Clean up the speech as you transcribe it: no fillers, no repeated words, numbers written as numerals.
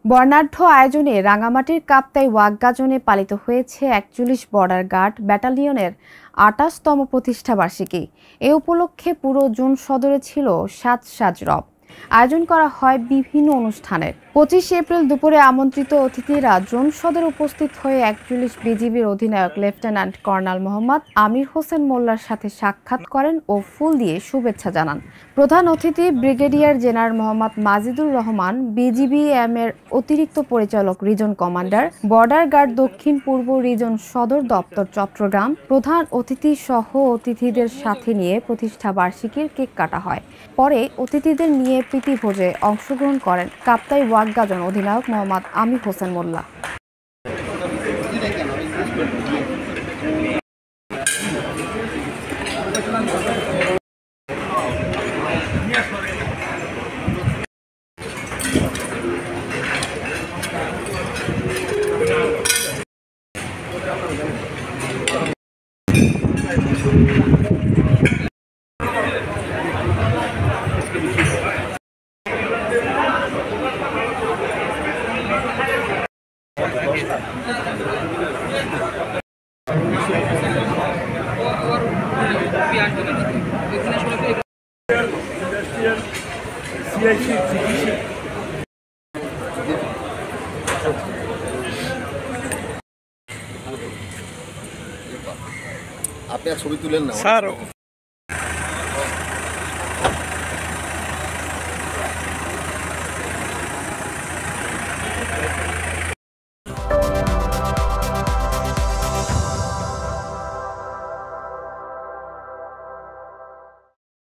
বর্ণাঢ্য আয়োজনে রাঙামাটির কাপ্তাই ওয়াগ্গাজনে পালিত হয়েছে ৪১ বর্ডার গার্ড ব্যাটালিয়নের ২৮তম প্রতিষ্ঠাবার্ষিকী। এ উপলক্ষে পুরো জোন সদরে ছিল সাজ রব। আয়োজন করা হয় বিভিন্ন অনুষ্ঠানের। ২৫ এপ্রিল দুপুরে আমন্ত্রিত অতিথিরা জোন সদরে উপস্থিত হয়ে ৪১ বিজিবির অধিনায়ক লেফটেন্যান্ট কর্নেল মোহাম্মদ আমির হোসেন মোল্লার সাথে সাক্ষাৎ করেন ও ফুল দিয়ে শুভেচ্ছা জানান। প্রধান অতিথি ব্রিগেডিয়ার জেনারেল মোহাম্মদ মাজিদুর রহমান, বিজিবিএম এর অতিরিক্ত পরিচালক রিজন কমান্ডার, বর্ডার গার্ড দক্ষিণ পূর্ব রিজন সদর দপ্তর চট্টগ্রাম প্রধান অতিথি সহ অতিথিদের সাথে নিয়ে প্রতিষ্ঠা বার্ষিকীর কেক কাটা হয়। পরে অতিথিদের নিয়ে প্রীতিভোজে অংশগ্রহণ করেন কাপ্তাই ওয়াগ্গাজন অধিনায়ক মোহাম্মদ আমির হোসেন মোল্লা। আপনি ছবি তুলেন না স্যার।